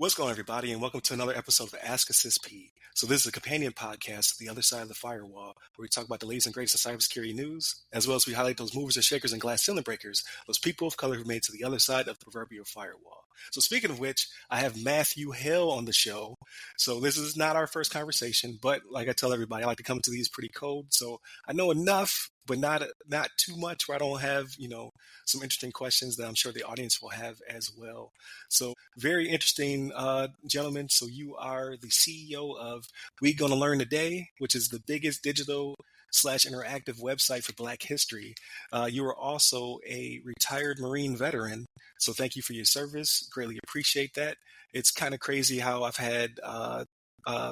What's going on, everybody, and welcome to another episode of Ask a CISSP. So this is a companion podcast to The Other Side of the Firewall, where we talk about the latest and greatest in cybersecurity news, as well as we highlight those movers and shakers and glass ceiling breakers, those people of color who made it to the other side of the proverbial firewall. So speaking of which, I have Matthew Hale on the show. So this is not our first conversation, but like I tell everybody, I like to come to these pretty cold. So I know enough, but not too much where I don't have, some interesting questions that I'm sure the audience will have as well. So very interesting, gentlemen. So you are the CEO of We Gonna Learn Today, which is the biggest digital/interactive website for Black history. You are also a retired Marine veteran. So thank you for your service. Greatly appreciate that. It's kind of crazy how I've had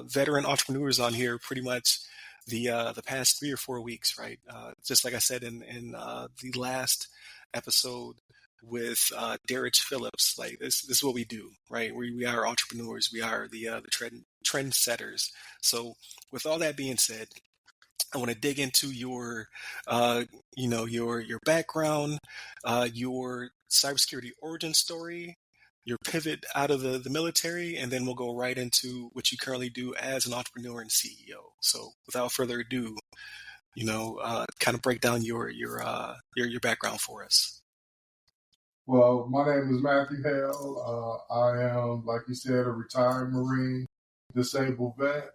veteran entrepreneurs on here pretty much the past 3 or 4 weeks, right? Just like I said in the last episode with Derek Phillips, like this is what we do, right? We are entrepreneurs. We are the trend setters. So with all that being said, I want to dig into your background, your cybersecurity origin story, your pivot out of the military, and then we'll go right into what you currently do as an entrepreneur and CEO. So without further ado, kind of break down your background for us. Well, my name is Matthew Hale. I am, like you said, a retired Marine, disabled vet.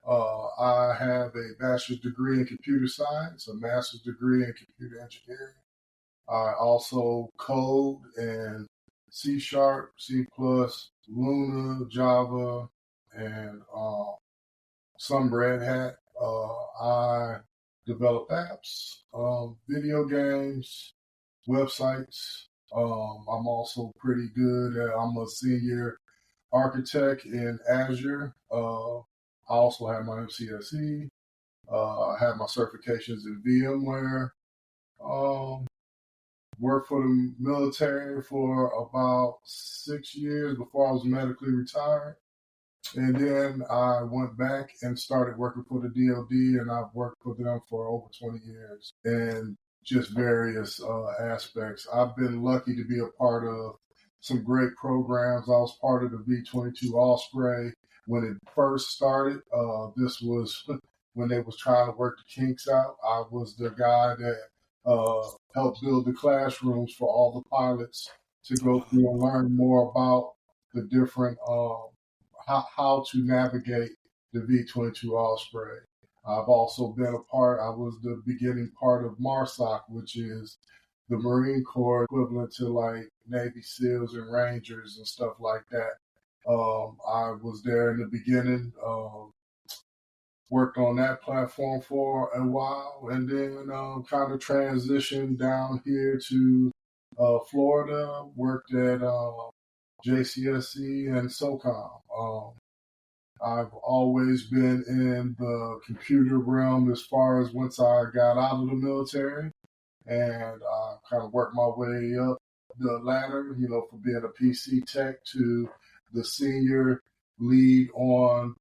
I have a bachelor's degree in computer science, a master's degree in computer engineering. I also code in C#, C++, Luna, Java, and some Red Hat. I develop apps, video games, websites. I'm also pretty good I'm a senior architect in Azure. I also have my MCSE. I have my certifications in VMware. Worked for the military for about 6 years before I was medically retired. And then I went back and started working for the DoD, and I've worked for them for over 20 years in just various aspects. I've been lucky to be a part of some great programs. I was part of the V-22 Osprey when it first started. This was when they was trying to work the kinks out. I was the guy that helped build the classrooms for all the pilots to go through and learn more about the different how to navigate the V-22 Osprey. I've also been I was the beginning part of MARSOC, which is the Marine Corps equivalent to like Navy SEALs and Rangers and stuff like that. I was there in the beginning, worked on that platform for a while, and then kind of transitioned down here to Florida, worked at JCSC and SOCOM. I've always been in the computer realm as far as once I got out of the military, and I kind of worked my way up the ladder, from being a PC tech to the senior lead on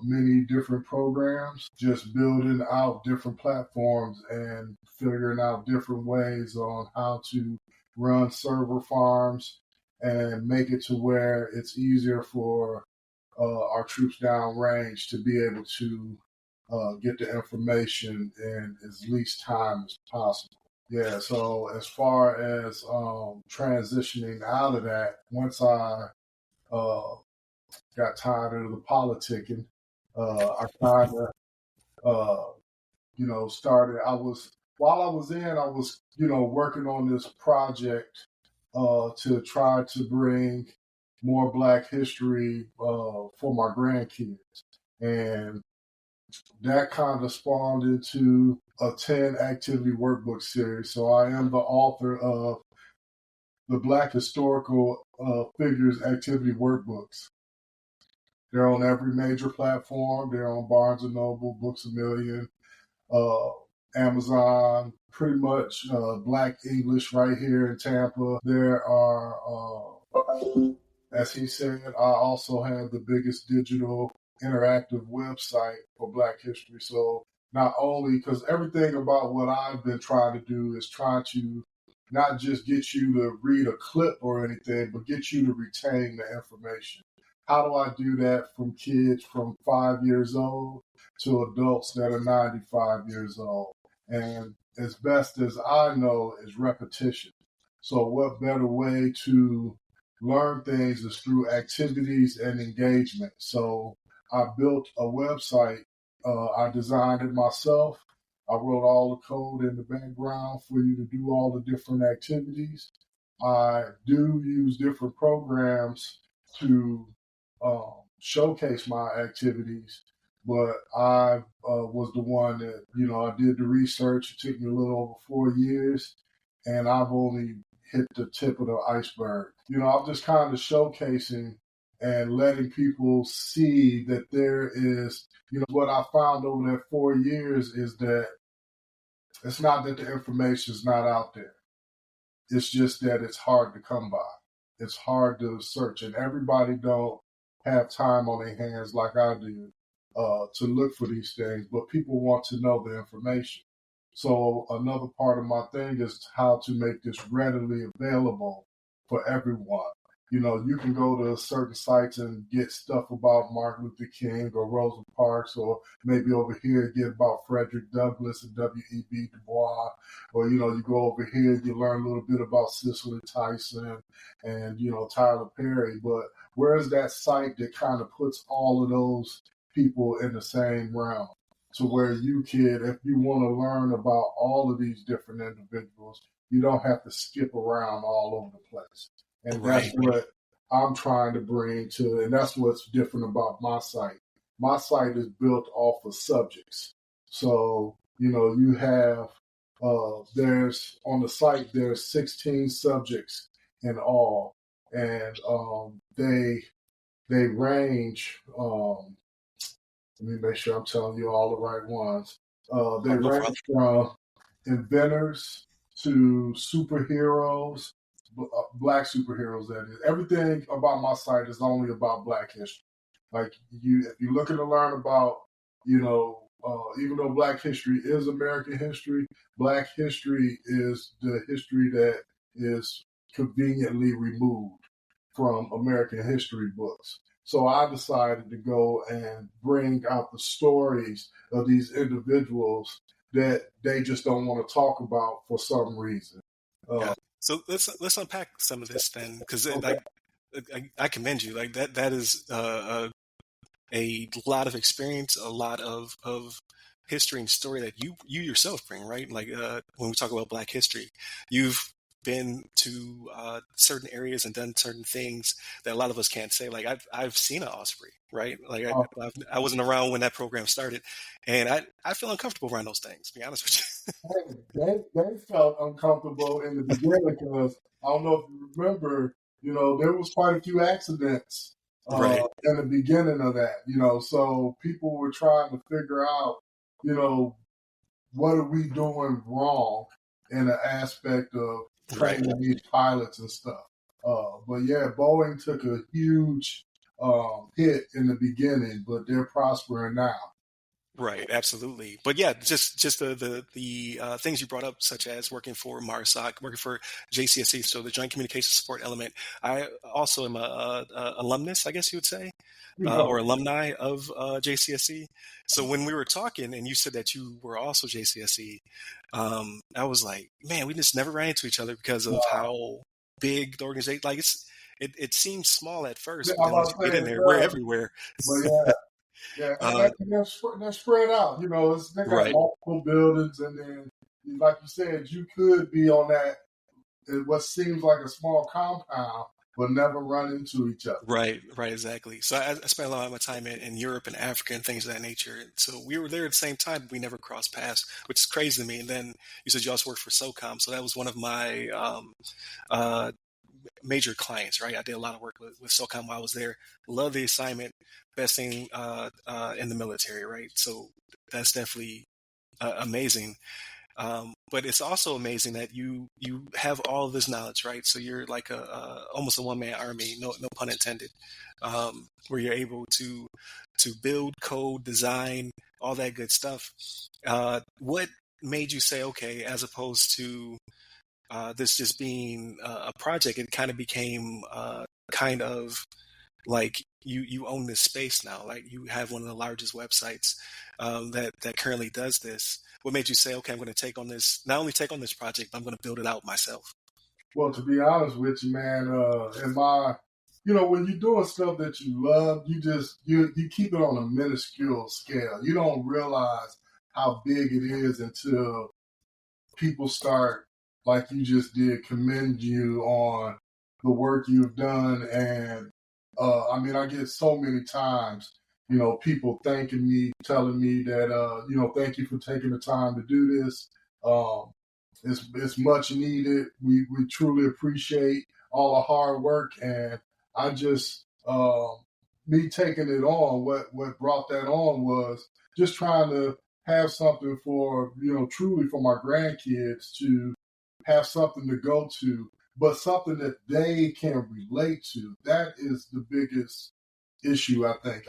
many different programs, just building out different platforms and figuring out different ways on how to run server farms and make it to where it's easier for our troops downrange to be able to get the information in as least time as possible. Yeah, so as far as transitioning out of that, once I got tired of the politicking, I kind of, started. While I was working on this project to try to bring more Black history for my grandkids. And that kind of spawned into a 10 activity workbook series. So I am the author of the Black Historical Figures Activity Workbooks. They're on every major platform. They're on Barnes & Noble, Books A Million, Amazon, pretty much Black English right here in Tampa. There are... As he said, I also have the biggest digital interactive website for Black history. So not only, because everything about what I've been trying to do is try to not just get you to read a clip or anything, but get you to retain the information. how do I do that from kids from 5 years old to adults that are 95 years old? And as best as I know is repetition. So what better way to learn things is through activities and engagement. So I built a website. I designed it myself. I wrote all the code in the background for you to do all the different activities. I do use different programs to showcase my activities, but I was the one that, I did the research. It took me a little over 4 years, and I've only hit the tip of the iceberg. I'm just kind of showcasing and letting people see that there is, what I found over that 4 years is that it's not that the information is not out there. It's just that it's hard to come by. It's hard to search, and everybody don't have time on their hands like I do to look for these things, but people want to know the information. So another part of my thing is how to make this readily available for everyone. You can go to certain sites and get stuff about Martin Luther King or Rosa Parks, or maybe over here get about Frederick Douglass and W.E.B. Du Bois, or, you go over here, you learn a little bit about Cicely Tyson and, Tyler Perry. But where's that site that kind of puts all of those people in the same realm? To where you can, if you want to learn about all of these different individuals, you don't have to skip around all over the place. And that's what I'm trying to bring to, and that's what's different about my site. My site is built off of subjects. So, you have, there's, on the site, there's 16 subjects in all. And they range, let me make sure I'm telling you all the right ones. They range from inventors to superheroes, Black superheroes, that is. Everything about my site is only about Black history. Like, if you're looking to learn about, even though Black history is American history, Black history is the history that is conveniently removed from American history books. So I decided to go and bring out the stories of these individuals that they just don't want to talk about for some reason. Yeah. So let's unpack some of this then, because I commend you. Like that is a lot of experience, a lot of history and story that you yourself bring, right? Like when we talk about Black history, you've been to certain areas and done certain things that a lot of us can't say. Like I've seen an Osprey, right? Like I wasn't around when that program started, and I feel uncomfortable around those things, to be honest with you. They felt uncomfortable in the beginning because I don't know if you remember, there was quite a few accidents right. in the beginning of that, so people were trying to figure out, what are we doing wrong in the aspect of training these pilots and stuff. But yeah, Boeing took a huge hit in the beginning, but they're prospering now. Right, absolutely. But yeah, just the things you brought up, such as working for MARSOC, working for JCSC, so the Joint Communication Support Element. I also am a alumnus, I guess you would say, or alumni of JCSC. So when we were talking, and you said that you were also JCSC, I was like, man, we just never ran into each other because of how big the organization. Like it seems small at first, but then once you get in there, we're everywhere. But yeah. Yeah, and they're spread out. They got multiple buildings, and then, like you said, you could be on that, what seems like a small compound, but never run into each other. Right, exactly. So I spent a lot of my time in Europe and Africa and things of that nature. So we were there at the same time, but we never crossed paths, which is crazy to me. And then you said you also worked for SOCOM, so that was one of my major clients, right? I did a lot of work with SOCOM while I was there. Love the assignment. Best thing in the military, right? So that's definitely amazing. But it's also amazing that you have all of this knowledge, right? So you're like almost a one-man army, no pun intended, where you're able to build, code, design, all that good stuff. What made you say, okay, as opposed to this just being a project, it kind of became kind of like you own this space now. Like you have one of the largest websites that currently does this. What made you say, okay, I'm going to take on this, not only take on this project, but I'm going to build it out myself? Well, to be honest with you, man, when you're doing stuff that you love, you keep it on a minuscule scale. You don't realize how big it is until people start, like you just did, commend you on the work you've done. And I get so many times, people thanking me, telling me that, thank you for taking the time to do this. Um, it's much needed. We truly appreciate all the hard work, and I just me taking it on. What brought that on was just trying to have something for truly for my grandkids to have something to go to, but something that they can relate to. That is the biggest issue, I think.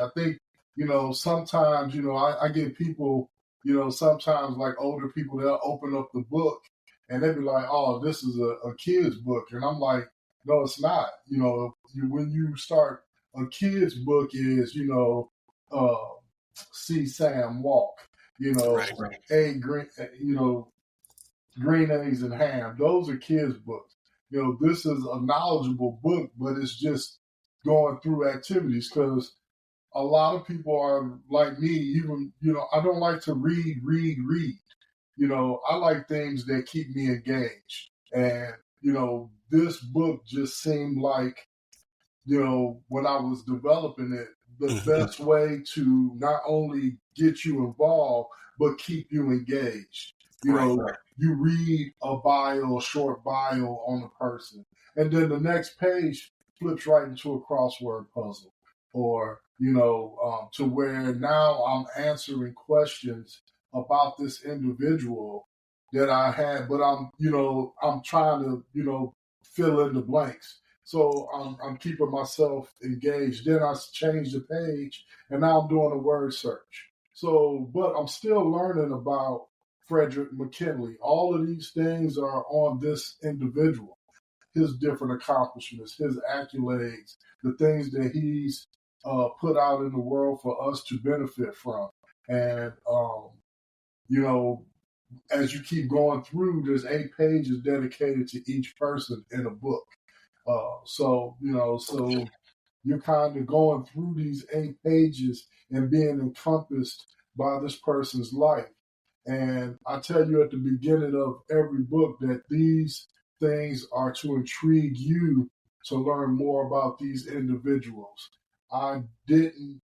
Sometimes, I get people, sometimes like older people, they'll open up the book and they'll be like, oh, this is a kid's book. And I'm like, no, it's not. When you start, a kid's book is, uh, see Sam walk, Right. egg green, green eggs and ham. Those are kids' books. This is a knowledgeable book, but it's just going through activities because a lot of people are like me. Even I don't like to read. I like things that keep me engaged, and this book just seemed like when I was developing it, the best way to not only get you involved, but keep you engaged. Right. You read a short bio on the person, and then the next page flips right into a crossword puzzle, or to where now I'm answering questions about this individual that I had, but I'm trying to fill in the blanks. So I'm keeping myself engaged. Then I changed the page, and now I'm doing a word search. So, but I'm still learning about Frederick McKinley. All of these things are on this individual, his different accomplishments, his accolades, the things that he's put out in the world for us to benefit from. And, as you keep going through, there's 8 pages dedicated to each person in a book. So you're kind of going through these 8 pages and being encompassed by this person's life. And I tell you at the beginning of every book that these things are to intrigue you to learn more about these individuals. I didn't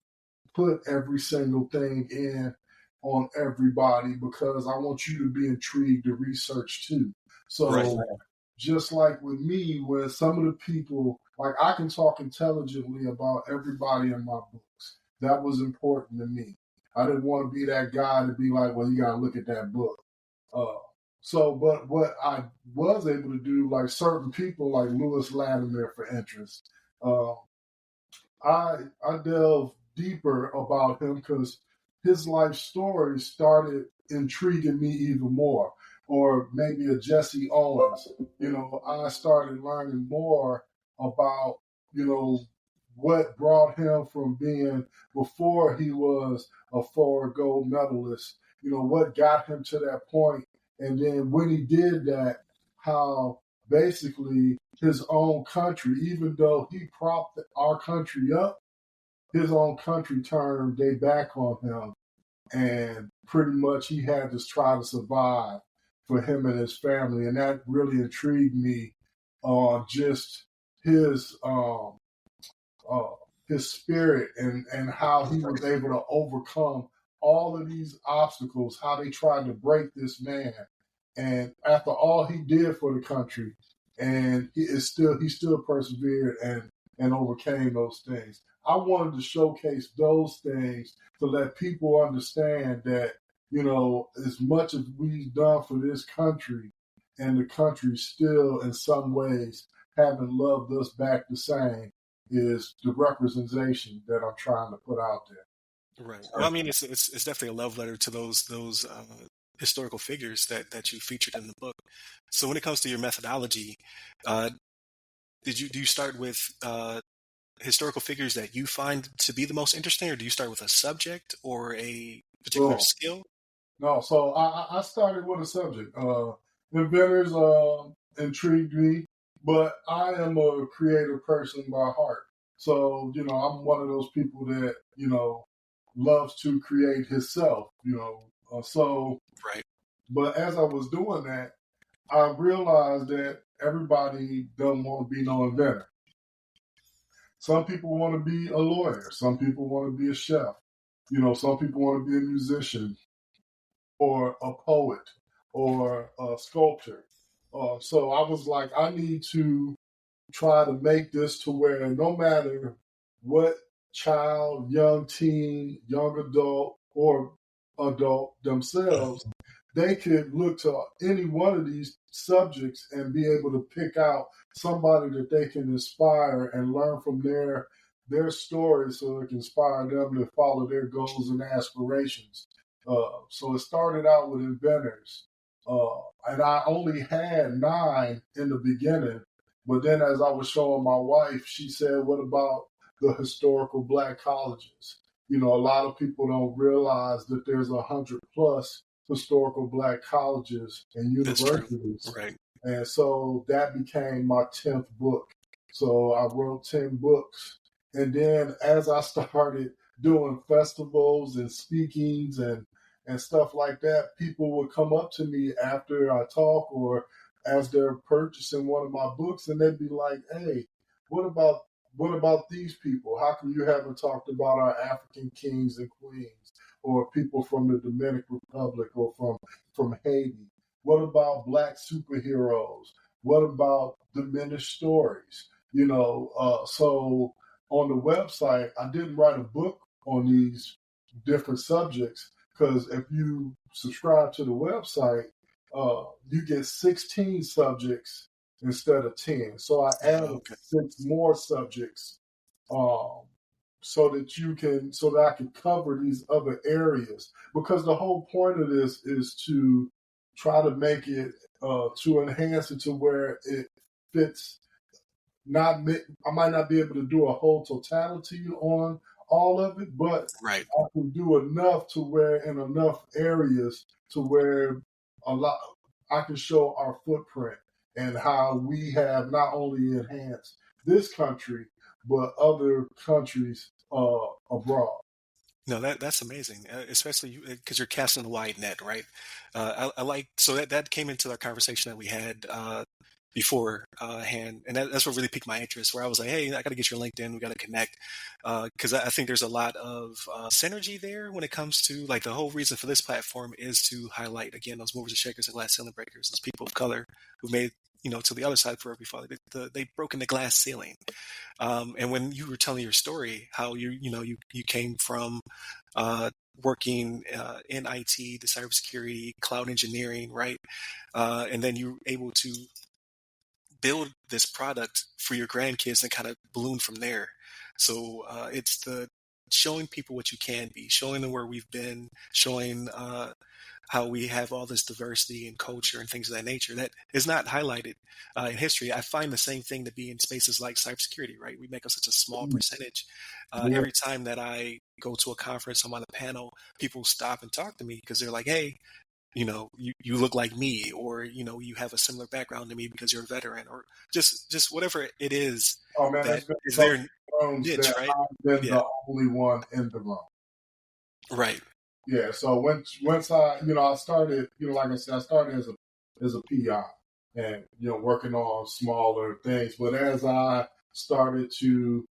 put every single thing in on everybody because I want you to be intrigued to research too. So Right. just like with me, where some of the people, like I can talk intelligently about everybody in my books. That was important to me. I didn't want to be that guy to be like, well, you got to look at that book. But what I was able to do, like certain people, like Lewis Latimer, for interest, uh, I delve deeper about him because his life story started intriguing me even more. Or maybe a Jesse Owens. I started learning more about, what brought him from being before he was a 4 gold medalist, what got him to that point. And then when he did that, how basically his own country, even though he propped our country up, his own country turned their back on him. And pretty much he had to try to survive for him and his family. And that really intrigued me on just his spirit and how he was able to overcome all of these obstacles, how they tried to break this man. And after all he did for the country, and he still persevered and overcame those things. I wanted to showcase those things to let people understand that, as much as we've done for this country, and the country still in some ways haven't loved us back the same, is the representation that I'm trying to put out there. Right. Well, I mean, it's definitely a love letter to those historical figures that you featured in the book. So when it comes to your methodology, do you start with historical figures that you find to be the most interesting, or do you start with a subject or a particular So skill? no, so I started with a subject. Inventors intrigued me, but I am a creative person by heart. So, I'm one of those people that, loves to create himself, so, Right. but as I was doing that, I realized that everybody doesn't want to be no inventor. Some people want to be a lawyer. Some people want to be a chef. Some people want to be a musician or a poet or a sculptor. So I was like, I need to try to make this to where no matter what child, young teen, young adult, or adult themselves, Mhm. they could look to any one of these subjects and be able to pick out somebody that they can inspire and learn from their stories so it can inspire them to follow their goals and aspirations. So it started out with inventors. And I only had 9 in the beginning, but then as I was showing my wife, she said, what about the historical black colleges? A lot of people don't realize that there's 100 plus historical black colleges and That's true. universities. Right. And so that became my 10th book. So I wrote 10 books. And then as I started doing festivals and speakings and stuff like that, people would come up to me after I talk or as they're purchasing one of my books, and they'd be like, "Hey, what about these people? How come you haven't talked about our African kings and queens, or people from the Dominican Republic, or from Haiti? What about black superheroes? What about diminished stories?" So on the website, I didn't write a book on these different subjects because if you subscribe to the website, you get 16 subjects instead of 10. So I added Okay. 6 more subjects um, so that I can cover these other areas. Because the whole point of this is to try to make it, to enhance it to where it fits. I might not be able to do a whole totality on all of it, but Right. I can do enough to where in enough areas to where a lot I can show our footprint and how we have not only enhanced this country but other countries abroad. No, that's amazing, especially because you're casting a wide net, right? I like so that came into our conversation that we had before hand, and that's what really piqued my interest. Where I was like, "Hey, I got to get your LinkedIn. We got to connect," because I think there's a lot of synergy there when it comes to like the whole reason for this platform is to highlight again those movers and shakers and glass ceiling breakers, those people of color who made to the other side forever before they've broken the glass ceiling. And when you were telling your story, how you came from working in IT, the cybersecurity, cloud engineering, right? And then you were able to build this product for your grandkids and kind of balloon from there. So it's the showing people what you can be, showing them where we've been, showing how we have all this diversity and culture and things of that nature that is not highlighted in history. I find the same thing to be in spaces like cybersecurity, right? We make up such a small percentage. Yeah. Every time that I go to a conference, I'm on a panel, people stop and talk to me because they're like, hey, you look like me, or you have a similar background to me because you're a veteran, or just whatever it is Oh man, that there's been is so their many rooms niche, that right? I've been Yeah, the only one in the room. right. Yeah, so once I started, like I said, I started as a PI and working on smaller things. But as I started to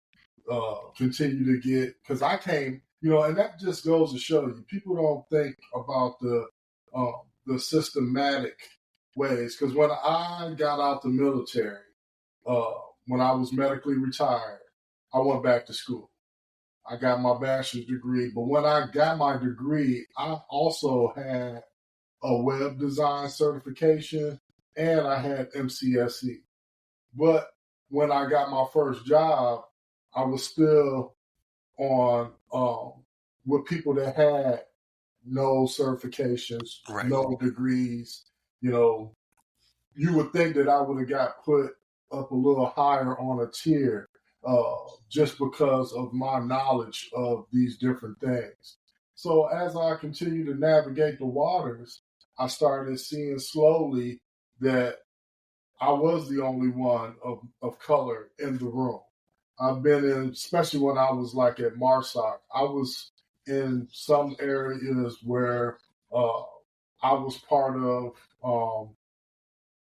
continue to get, because I came, and that just goes to show you, people don't think about the systematic ways. Because when I got out the military, uh, when I was medically retired, I went back to school. I got my bachelor's degree, but when I got my degree, I also had a web design certification and I had MCSE. But when I got my first job, I was still on with people that had no certifications, Right. no degrees. You know, you would think that I would have got put up a little higher on a tier, just because of my knowledge of these different things. So as I continue to navigate the waters, I started seeing slowly that I was the only one of color in the room. I've been in, especially when I was like at MARSOC, I was in some areas where uh, I was part of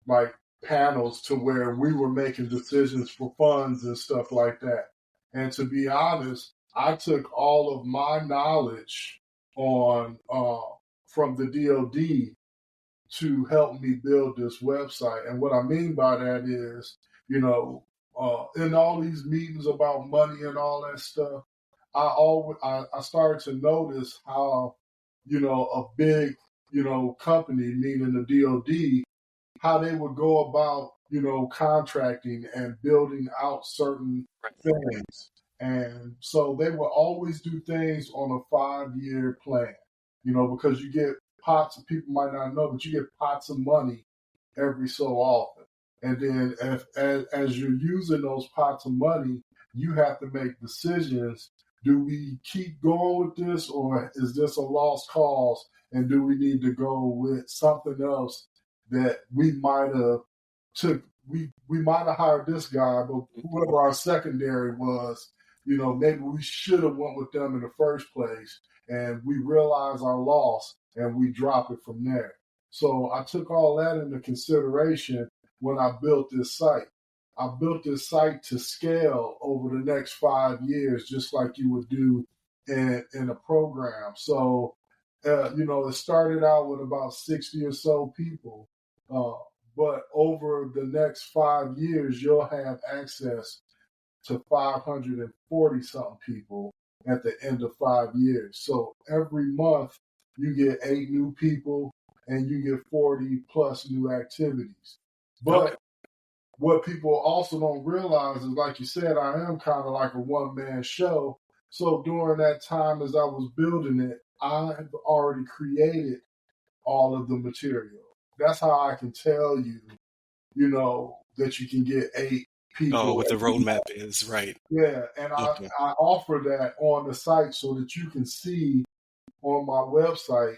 like panels to where we were making decisions for funds and stuff like that. And to be honest, I took all of my knowledge on from the DoD to help me build this website. And what I mean by that is, in all these meetings about money and all that stuff, I started to notice how, a big, company, meaning the DoD, how they would go about, contracting and building out certain things. And so they would always do things on a 5-year plan, because you get pots of people might not know, but you get pots of money every so often. And then as you're using those pots of money, you have to make decisions. Do we keep going with this, or is this a lost cause? And do we need to go with something else that we might have took? We might have hired this guy, but whoever our secondary was, maybe we should have went with them in the first place, and we realize our loss and we drop it from there. So I took all that into consideration when I built this site. I built this site to scale over the next 5 years, just like you would do in a program. So, it started out with about 60 or so people. But over the next 5 years, you'll have access to 540 something people at the end of 5 years. So every month you get 8 new people and you get 40 plus new activities. But what people also don't realize is, like you said, I am kind of like a one-man show. So during that time as I was building it, I have already created all of the material. That's how I can tell you, that you can get 8 people. Oh, what the roadmap is, right. Yeah, and I offer that on the site so that you can see on my website.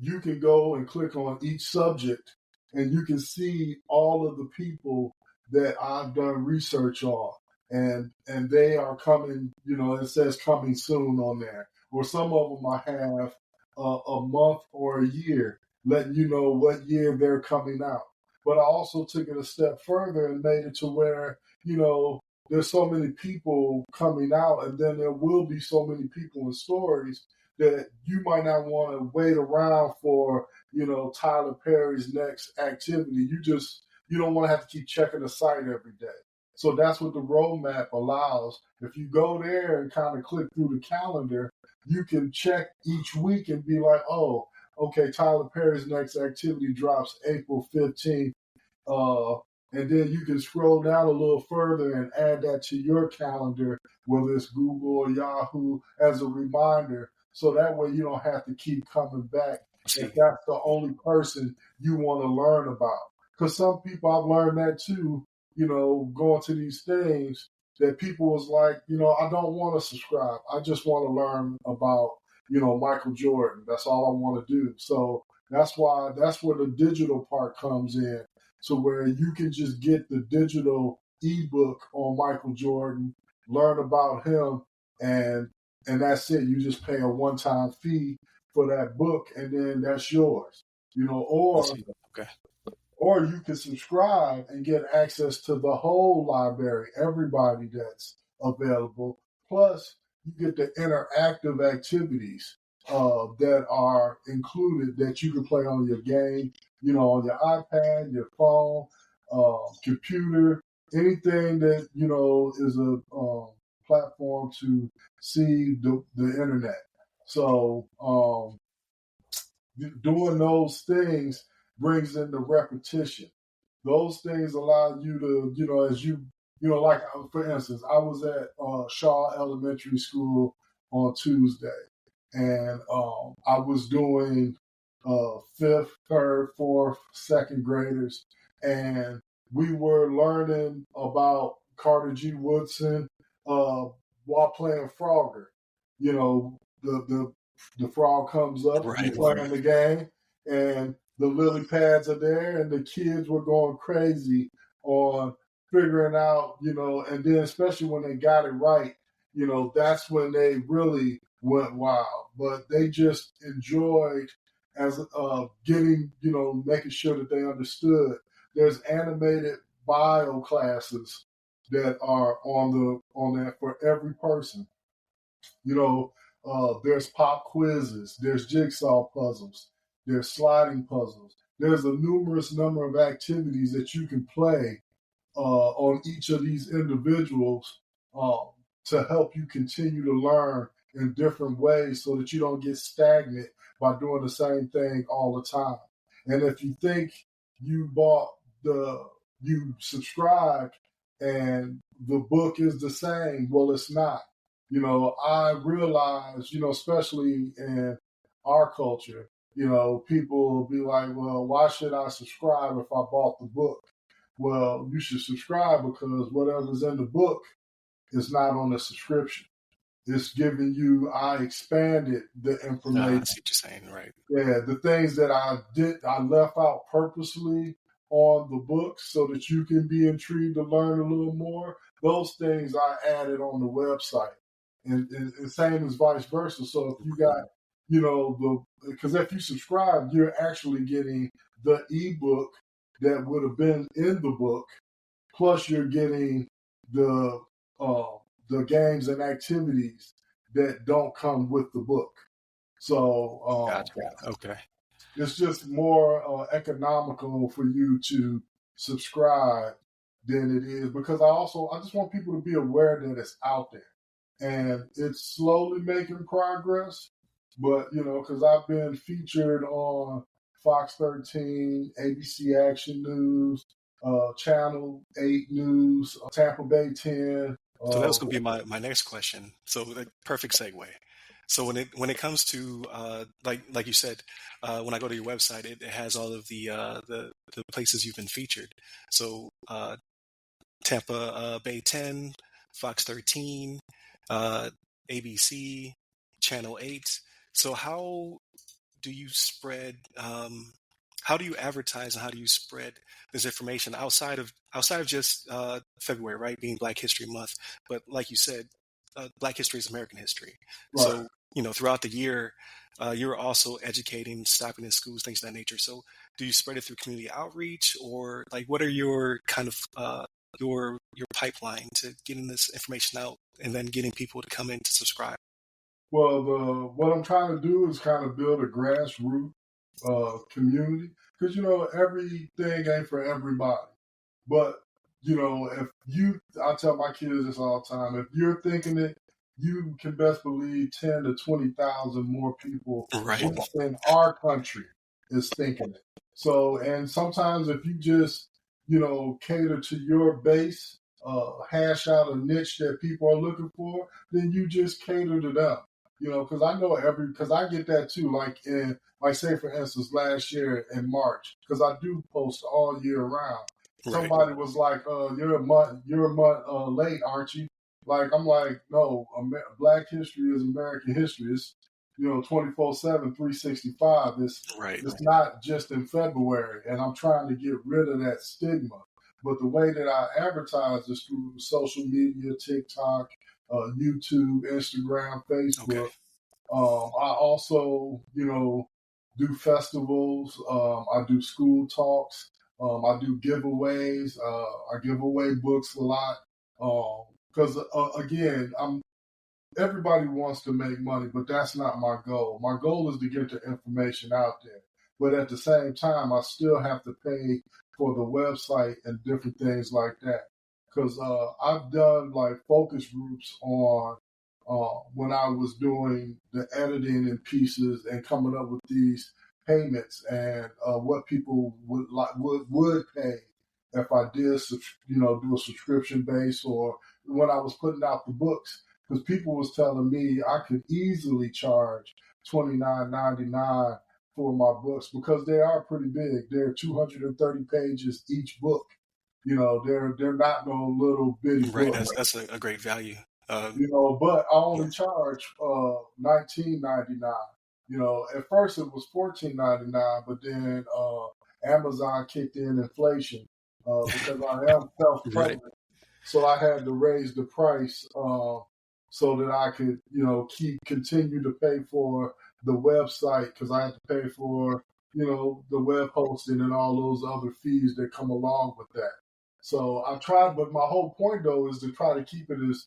You can go and click on each subject and you can see all of the people that I've done research on. And they are coming, it says coming soon on there. Or some of them I have a month or a year, letting you know what year they're coming out. But I also took it a step further and made it to where, there's so many people coming out, and then there will be so many people in stories that you might not want to wait around for, Tyler Perry's next activity. You don't want to have to keep checking the site every day. So that's what the roadmap allows. If you go there and kind of click through the calendar, you can check each week and be like, oh, okay, Tyler Perry's next activity drops April 15th. And then you can scroll down a little further and add that to your calendar, whether it's Google or Yahoo, as a reminder. So that way you don't have to keep coming back if that's the only person you want to learn about. Because some people, I've learned that too, going to these things, that people was like, I don't want to subscribe. I just want to learn about, Michael Jordan. That's all I want to do. So that's where the digital part comes in. So where you can just get the digital ebook on Michael Jordan, learn about him, and that's it. You just pay a one-time fee for that book, and then that's yours. Or you can subscribe and get access to the whole library, everybody that's available. Plus, you get the interactive activities that are included that you can play on your game, on your iPad, your phone, computer, anything that, is a platform to see the internet. So doing those things brings in the repetition. Those things allow you to, as you, like, for instance, I was at Shaw Elementary School on Tuesday, and I was doing 5th, 3rd, 4th, 2nd graders, and we were learning about Carter G. Woodson, while playing Frogger. You know, the frog comes up, you playing the game, and the lily pads are there, and the kids were going crazy on figuring out, you know, and then especially when they got it right, you know, that's when they really went wild. But they just enjoyed as getting, you know, making sure that they understood. There's animated bio classes that are on that for every person. You know, there's pop quizzes, there's jigsaw puzzles, there's sliding puzzles. There's a numerous number of activities that you can play on each of these individuals um, to help you continue to learn in different ways so that you don't get stagnant by doing the same thing all the time. And if you think you you subscribed and the book is the same, well, it's not. You know, I realize, you know, especially in our culture, you know, people will be like, well, why should I subscribe if I bought the book? Well, you should subscribe because whatever's in the book is not on the subscription. It's giving you, I expanded the information. I see what you're saying, right? Yeah, the things that I left out purposely on the book so that you can be intrigued to learn a little more. Those things I added on the website. And same as vice versa. So if you got, you know, because if you subscribe, you're actually getting the ebook that would have been in the book, plus you're getting the games and activities that don't come with the book. So Gotcha. Okay. it's just more economical for you to subscribe than it is, because I just want people to be aware that it's out there and it's slowly making progress. But you know, because I've been featured on Fox 13, ABC Action News, Channel 8 News, Tampa Bay 10. So that was going to be my next question. So perfect segue. So when it comes to like you said, when I go to your website, it has all of the places you've been featured. So Tampa Bay 10, Fox 13, ABC, Channel 8. So how do you spread? How do you advertise and how do you spread this information outside of just February, right, being Black History Month? But like you said, Black history is American history. Right. So you know, throughout the year, you're also educating, stopping in schools, things of that nature. So do you spread it through community outreach, or like what are your kind of your pipeline to getting this information out and then getting people to come in to subscribe? Well, what I'm trying to do is kind of build a grassroots community, because you know everything ain't for everybody. But you know, I tell my kids this all the time. If you're thinking it, you can best believe 10 to 20,000 more people Right. in our country is thinking it. So, and sometimes if you just, you know, cater to your base, hash out a niche that people are looking for, then you just cater to them. You know, because I know because I get that too. Like say for instance, last year in March, because I do post all year round. Right. Somebody was like, "You're a month late, aren't you?" Like I'm like, no, Black history is American history. It's 24/7, 365. It's not just in February, and I'm trying to get rid of that stigma. But the way that I advertise is through social media, TikTok, YouTube, Instagram, Facebook. Okay. I also, do festivals. I do school talks. I do giveaways. I give away books a lot. Because again, everybody wants to make money, but that's not my goal. My goal is to get the information out there. But at the same time, I still have to pay for the website and different things like that. Because I've done like focus groups on when I was doing the editing and pieces and coming up with these payments and what people would pay if I did, do a subscription base, or when I was putting out the books, because people was telling me I could easily charge $29.99 for my books because they are pretty big. They're 230 pages each book. They're not no little bitty Right. books. That's a great value. But I Yeah. only charge $19.99. At first it was $14.99, but then Amazon kicked in inflation because I am Right. self-published, so I had to raise the price so that I could, continue to pay for the website because I had to pay for, the web hosting and all those other fees that come along with that. So I tried, but my whole point though is to try to keep it as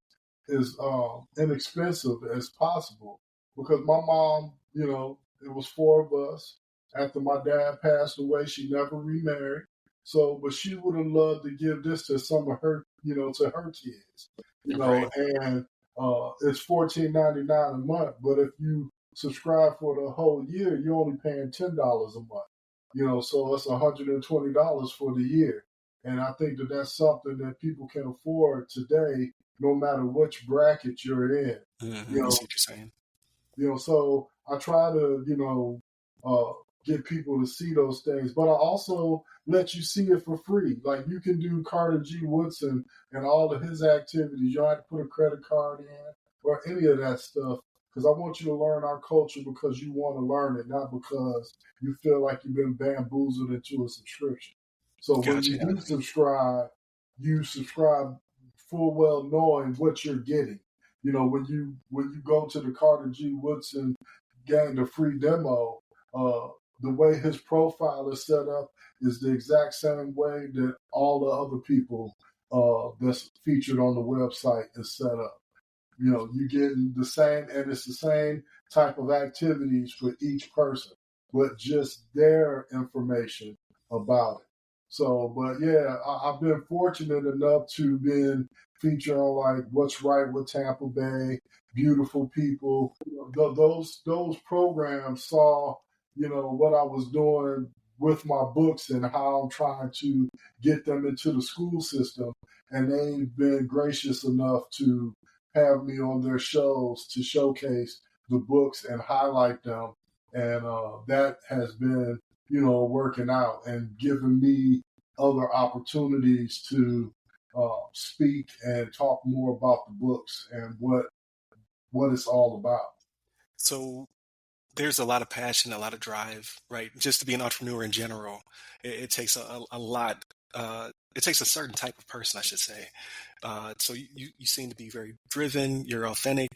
inexpensive as possible because my mom, it was four of us. After my dad passed away, she never remarried. So, but she would have loved to give this to some of her, to her kids, Right. and it's $14.99 a month. But if you subscribe for the whole year, you're only paying $10 a month. So it's $120 for the year. And I think that that's something that people can afford today, no matter which bracket you're in. Mm-hmm. You I know, see what you're saying. so I try to, get people to see those things, but I also let you see it for free. Like you can do Carter G. Woodson and all of his activities. You don't have to put a credit card in or any of that stuff because I want you to learn our culture because you want to learn it, not because you feel like you've been bamboozled into a subscription. So when you Gotcha. do subscribe, you subscribe full well knowing what you're getting. When you go to the Carter G. Woodson gained a free demo, the way his profile is set up is the exact same way that all the other people that's featured on the website is set up. You get the same, and it's the same type of activities for each person, but just their information about it. So, but yeah, I've been fortunate enough to been featured on like What's Right with Tampa Bay, Beautiful People. Those programs saw, what I was doing with my books and how I'm trying to get them into the school system, and they've been gracious enough to have me on their shows to showcase the books and highlight them. And that has been, working out and giving me other opportunities to speak and talk more about the books and what it's all about. So there's a lot of passion, a lot of drive, right? Just to be an entrepreneur in general, it takes a lot. It takes a certain type of person, I should say. So you seem to be very driven. You're authentic,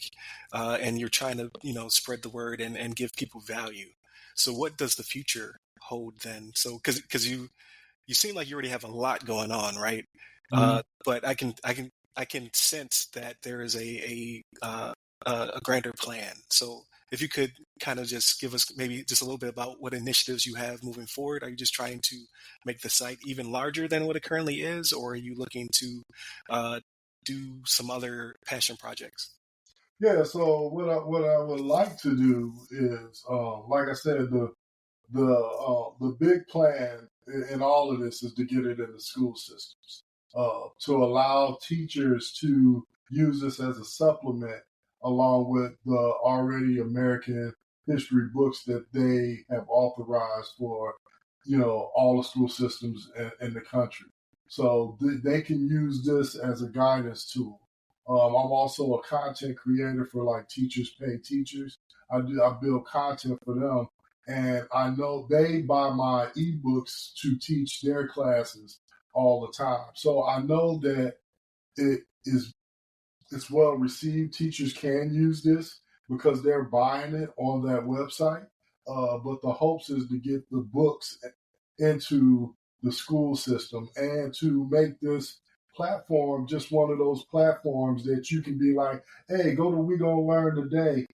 and you're trying to spread the word and give people value. So what does the future hold then? So because you seem like you already have a lot going on, right? Mm-hmm. But I can sense that there is a grander plan. So if you could kind of just give us maybe just a little bit about what initiatives you have moving forward. Are you just trying to make the site even larger than what it currently is, or are you looking to do some other passion projects? Yeah. So what I would like to do is, like I said, the big plan in all of this is to get it in the school systems, to allow teachers to use this as a supplement along with the already American history books that they have authorized for, all the school systems in the country. So they can use this as a guidance tool. I'm also a content creator for like Teachers Pay Teachers. I build content for them, and I know they buy my ebooks to teach their classes all the time. So I know that it's well received. Teachers can use this because they're buying it on that website. But the hopes is to get the books into the school system and to make this platform just one of those platforms that you can be like, hey, go to We Gonna Learn Today,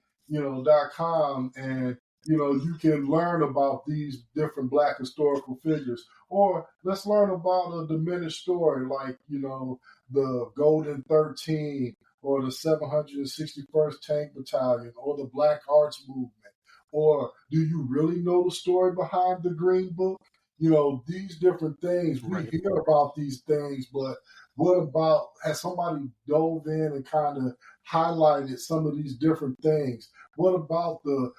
.com, and you can learn about these different Black historical figures. Or let's learn about a diminished story like, the Golden 13 or the 761st Tank Battalion or the Black Arts Movement. Or do you really know the story behind the Green Book? These different things. We Right. hear about these things, but what about, has somebody dove in and kind of highlighted some of these different things? What about the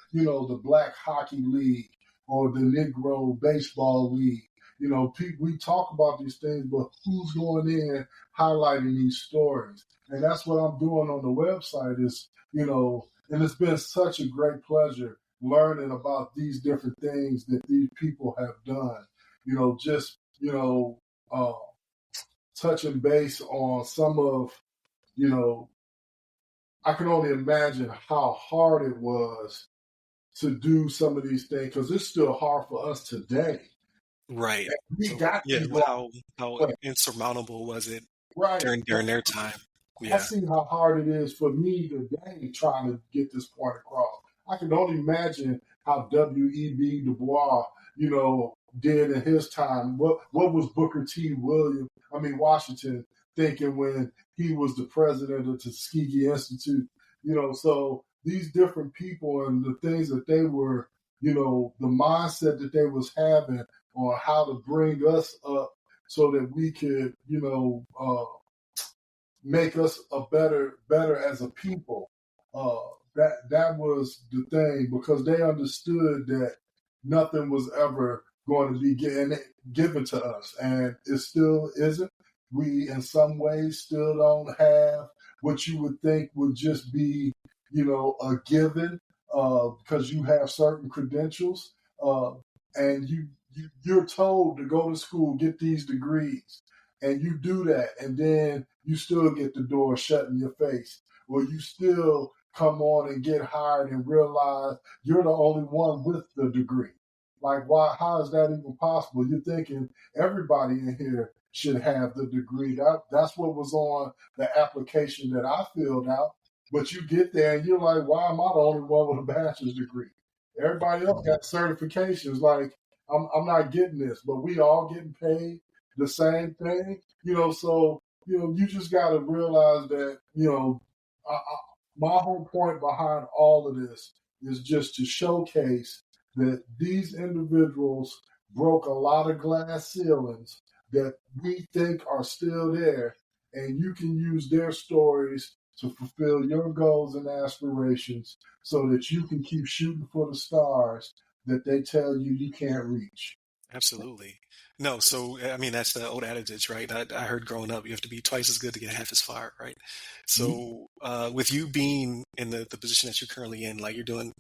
Black Hockey League or the Negro Baseball League? we talk about these things, but who's going in highlighting these stories? And that's what I'm doing on the website is, and it's been such a great pleasure learning about these different things that these people have done, just, uh, touching base on some of, I can only imagine how hard it was to do some of these things because it's still hard for us today. Right. We So got yeah, these laws, how but insurmountable was it right. during their time? I Yeah. see how hard it is for me today trying to get this point across. I can only imagine how W.E.B. Du Bois, did in his time. What was Booker T. Washington thinking when he was the president of the Tuskegee Institute? So these different people and the things that they were, the mindset that they was having on how to bring us up so that we could, make us a better as a people. That was the thing because they understood that nothing was ever going to be given to us, and it still isn't. We, in some ways, still don't have what you would think would just be, a given because you have certain credentials, and you're told to go to school, get these degrees, and you do that, and then you still get the door shut in your face, or you still come on and get hired and realize you're the only one with the degree. Like, why? How is that even possible? You're thinking everybody in here should have the degree. That's what was on the application that I filled out. But you get there and you're like, why am I the only one with a bachelor's degree? Everybody else got certifications. Like, I'm not getting this, but we all getting paid the same thing, so, you just got to realize that, my whole point behind all of this is just to showcase that these individuals broke a lot of glass ceilings that we think are still there, and you can use their stories to fulfill your goals and aspirations so that you can keep shooting for the stars that they tell you can't reach. Absolutely. No, so I mean that's the old adage, right? I heard growing up, you have to be twice as good to get half as far, right? So with you being in the position that you're currently in, like you're doing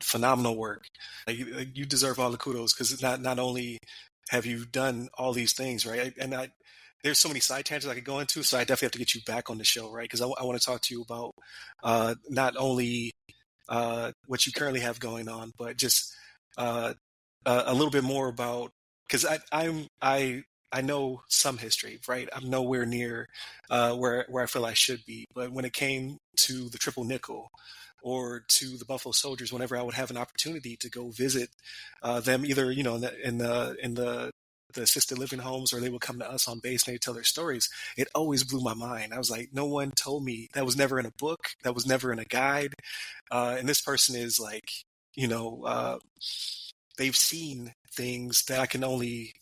phenomenal work, like you deserve all the kudos because not only have you done all these things, right? And there's so many side tangents I could go into, so I definitely have to get you back on the show, right? Because I want to talk to you about not only what you currently have going on, but just uh, a little bit more about because I know some history, right? I'm nowhere near where I feel I should be, but when it came to the Triple Nickel or to the Buffalo Soldiers, whenever I would have an opportunity to go visit them, either in the assisted living homes, or they would come to us on base and they tell their stories. It always blew my mind. I was like, no one told me that was never in a book, that was never in a guide, and this person is like, you know, uh, they've seen things that I can only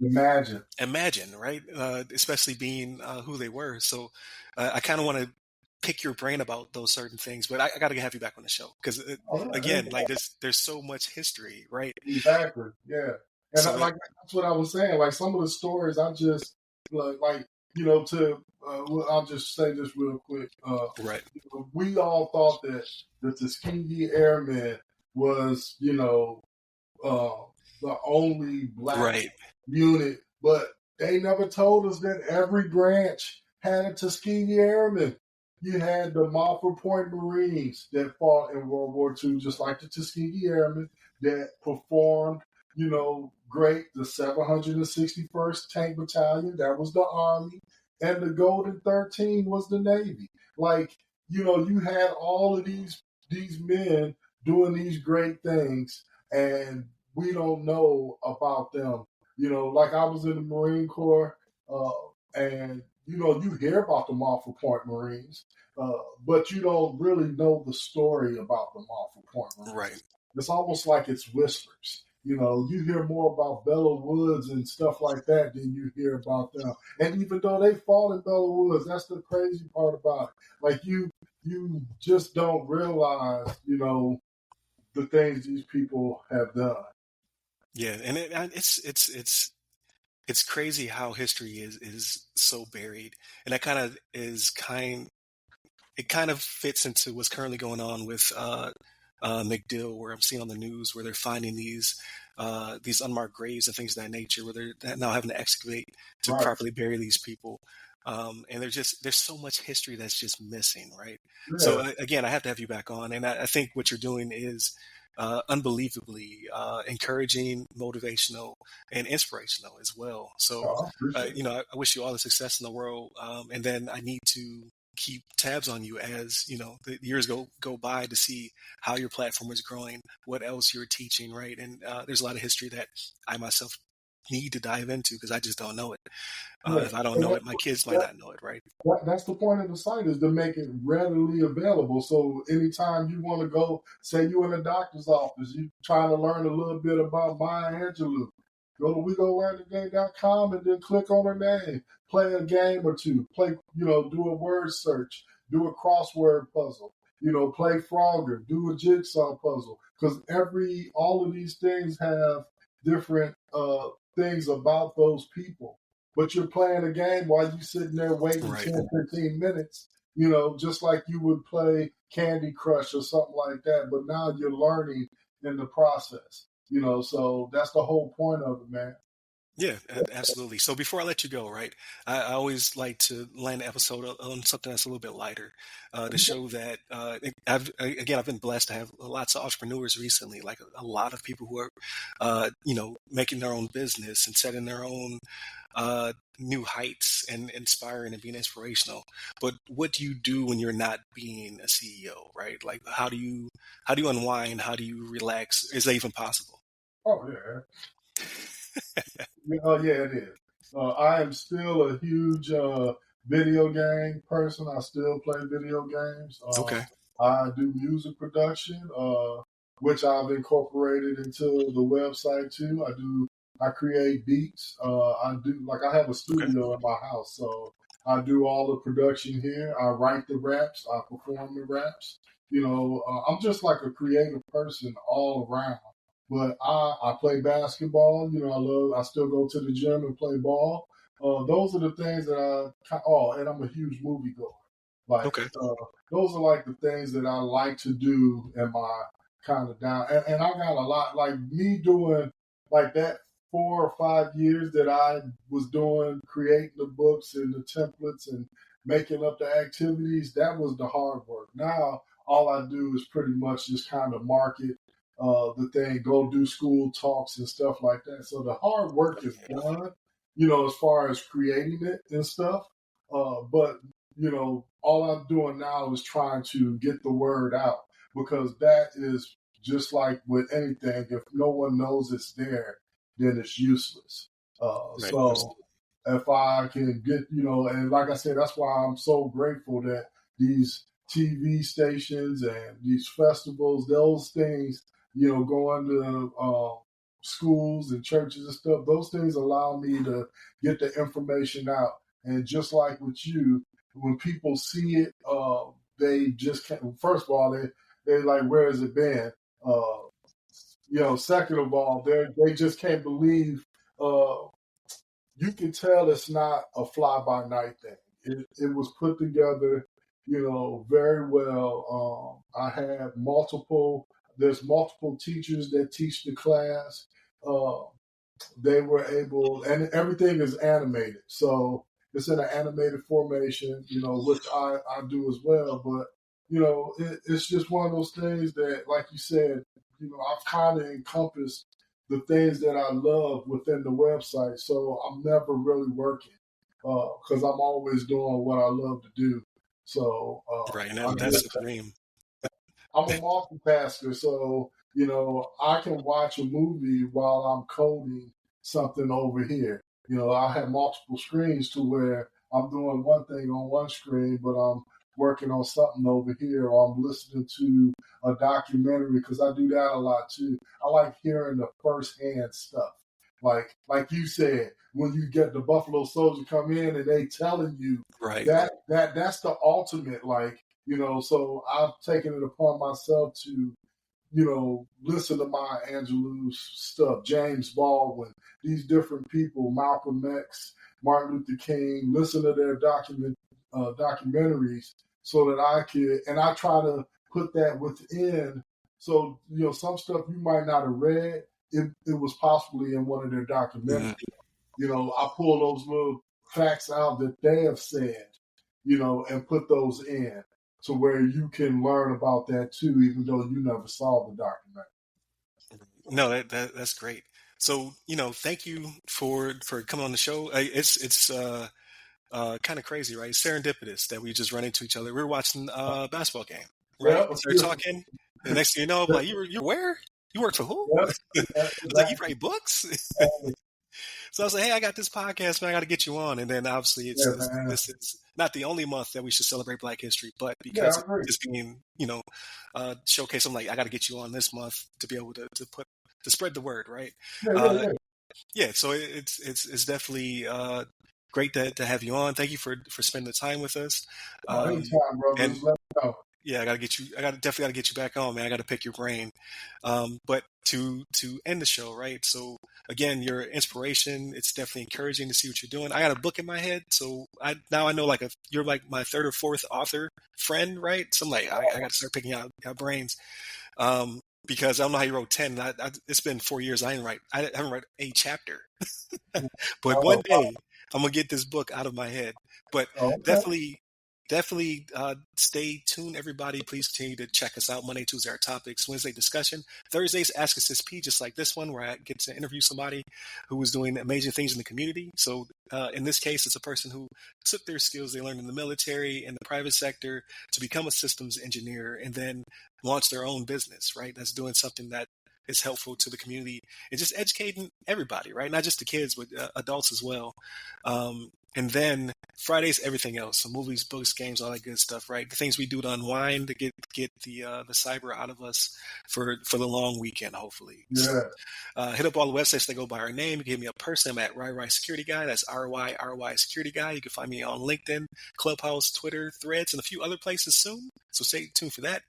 Imagine. imagine, right? Especially being who they were. So I kind of want to pick your brain about those certain things, but I got to have you back on the show because All right. again, like there's so much history, right? Exactly. Yeah. And So like that's what I was saying. Like some of the stories, I just like to. I'll just say this real quick. right, We all thought that the Tuskegee Airmen was uh, the only black right, unit, but they never told us that every branch had a Tuskegee Airman. You had the Malford Point Marines that fought in World War II, just like the Tuskegee Airmen that performed, great. The 761st Tank Battalion, that was the Army, and the Golden 13 was the Navy. Like, you had all of these men doing these great things, and we don't know about them. Like I was in the Marine Corps, and you hear about the Malford Point Marines, but you don't really know the story about the Malford Point right. Marines. It's almost like it's whispers. You hear more about Belleau Woods and stuff like that than you hear about them. And even though they fought in Belleau Woods, that's the crazy part about it. Like you just don't realize, the things these people have done. Yeah, and it's crazy how history is so buried, and that kind of it kind of fits into what's currently going on with McDill, where I'm seeing on the news where they're finding these unmarked graves and things of that nature, where they're now having to excavate to Right. properly bury these people. And there's so much history that's just missing, right? So Yeah. again, I have to have you back on, and I think what you're doing is unbelievably encouraging, motivational, and inspirational as well. So, Oh, I appreciate it. I wish you all the success in the world, and then I need to keep tabs on you as the years go by to see how your platform is growing, what else you're teaching, right? And there's a lot of history that I myself need to dive into because I just don't know it. Yeah. If I don't And know it, my kids might not know it, right? that's the point of the site, is to make it readily available. So anytime you want to go, say you in a doctor's office, you trying to learn a little bit about Maya Angelou, go to WeGoLearnToday.com and then click on her name, play a game or two, do a word search, do a crossword puzzle, play Frogger, do a jigsaw puzzle. Because all of these things have different things about those people, but you're playing a game while you're sitting there waiting Right. 10, 15 minutes, just like you would play Candy Crush or something like that. But now you're learning in the process, so that's the whole point of it, man. Yeah, absolutely. So before I let you go, right, I always like to land the episode on something that's a little bit lighter, to show that I've been blessed to have lots of entrepreneurs recently, like a lot of people who are, making their own business and setting their own new heights and inspiring and being inspirational. But what do you do when you're not being a CEO, right? Like how do you unwind? How do you relax? Is that even possible? Oh, yeah. Oh, yeah, it is. I am still a huge video game person. I still play video games. Okay. I do music production, which I've incorporated into the website too. I create beats. I have a Okay. studio in my house, so I do all the production here. I write the raps, I perform the raps. I'm just like a creative person all around. But I play basketball. I still go to the gym and play ball. Those are the things that and I'm a huge movie goer. Like, Okay. those are like the things that I like to do in my kind of down. And I got a lot, like me doing like that 4 or 5 years that I was doing, creating the books and the templates and making up the activities. That was the hard work. Now, all I do is pretty much just kind of market the thing, go do school talks and stuff like that. So the hard work is done, as far as creating it and stuff. But all I'm doing now is trying to get the word out, because that is just like with anything. If no one knows it's there, then it's useless. Right. So if I can get, and like I said, that's why I'm so grateful that these TV stations and these festivals, those things, going to schools and churches and stuff, those things allow me to get the information out. And just like with you, when people see it, they just can't. First of all, they like, where has it been? Second of all, they just can't believe. You can tell it's not a fly by night thing. It was put together, very well. I had there's multiple teachers that teach the class. Uh, they were able, and everything is animated. So it's in an animated formation, which I do as well. But, it's just one of those things that, like you said, I've kind of encompassed the things that I love within the website. So I'm never really working, because I'm always doing what I love to do. So Right. I And get that's the dream. I'm a multitasker, so I can watch a movie while I'm coding something over here. I have multiple screens to where I'm doing one thing on one screen, but I'm working on something over here, or I'm listening to a documentary, because I do that a lot too. I like hearing the firsthand stuff. Like you said, when you get the Buffalo Soldier come in and they telling you Right. that's the ultimate, so I've taken it upon myself to listen to Maya Angelou's stuff, James Baldwin, these different people, Malcolm X, Martin Luther King, listen to their documentaries so that I try to put that within. So, some stuff you might not have read, it was possibly in one of their documentaries. I pull those little facts out that they have said, and put those in to where you can learn about that too, even though you never saw the documentary. No, that's great. So, thank you for coming on the show. It's kind of crazy, right? Serendipitous that we just run into each other. We were watching a basketball game, right? We started talking. The next thing you know, I'm like, you where? You work for who? I was like, you write books? So I was like, hey, I got this podcast, man. I got to get you on. And then obviously this is not the only month that we should celebrate Black History, but because it's being, showcase, I'm like, I got to get you on this month to be able to spread the word, right? Yeah. So it's definitely great to have you on. Thank you for spending the time with us. Anytime, brother. Just let me know. Yeah, definitely gotta get you back on, man. I gotta pick your brain. But to end the show, right? So again, your inspiration, it's definitely encouraging to see what you're doing. I got a book in my head, so I know you're like my third or fourth author friend, right? So I'm like, I gotta start picking out brains. Because I don't know how you wrote 10. It's been 4 years. I haven't read a chapter. But one day I'm gonna get this book out of my head. But definitely stay tuned, everybody. Please continue to check us out. Monday, Tuesday, our topics. Wednesday, discussion. Thursdays, Ask a CISSP, just like this one, where I get to interview somebody who is doing amazing things in the community. So in this case, it's a person who took their skills they learned in the military and the private sector to become a systems engineer and then launch their own business, right? That's doing something that is helpful to the community and just educating everybody, right? Not just the kids, but adults as well. And then Fridays, everything else. So movies, books, games, all that good stuff, right? The things we do to unwind, to get the cyber out of us for the long weekend, hopefully. Yeah. So, hit up all the websites that go by our name. You can hit me a person. I'm at RY Security Guy. That's RY Security Guy. You can find me on LinkedIn, Clubhouse, Twitter, Threads, and a few other places soon. So stay tuned for that.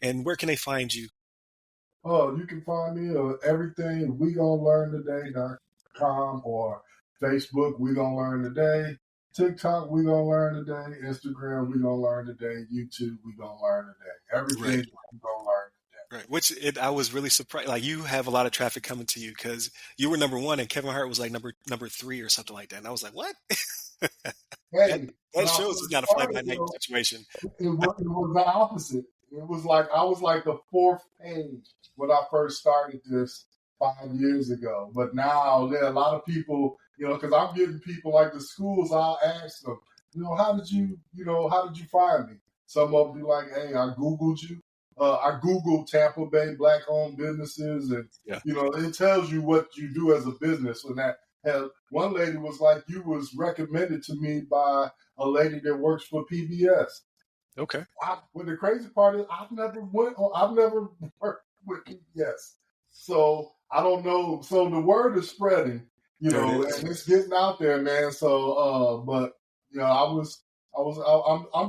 And where can they find you? Oh, you can find me on everything WeGonnaLearnToday.com or Facebook, We Gonna Learn Today. TikTok, We Gonna Learn Today. Instagram, We Gonna Learn Today. YouTube, We Gonna Learn Today. Everything We Gonna Learn Today. Right. I was really surprised. Like, you have a lot of traffic coming to you because you were number one and Kevin Hart was like number 3 or something like that. And I was like, what? Hey, that shows it's not a fly-by-night situation. It was the opposite. It was like I was like the 4th page when I first started this 5 years ago. But now there are a lot of people, because I'm getting people like the schools. I'll ask them, how did you find me? Some of them be like, hey, I Googled you. I Googled Tampa Bay Black-owned businesses, and it tells you what you do as a business. And that one lady was like, you was recommended to me by a lady that works for PBS. Okay. Well, the crazy part is I've never worked with PBS, so I don't know. So the word is spreading, and it's getting out there, man. So, but I'm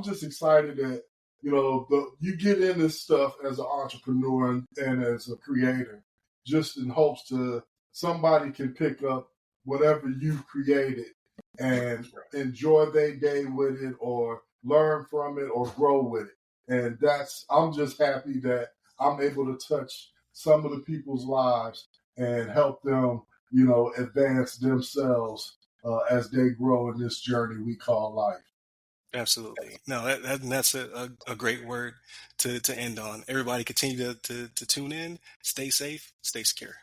just excited that you get in this stuff as an entrepreneur and as a creator, just in hopes to somebody can pick up whatever you've created and enjoy their day with it or learn from it or grow with it. And I'm just happy that I'm able to touch some of the people's lives and help them, advance themselves as they grow in this journey we call life. Absolutely. No, that's a great word to end on. Everybody continue to tune in, stay safe, stay secure.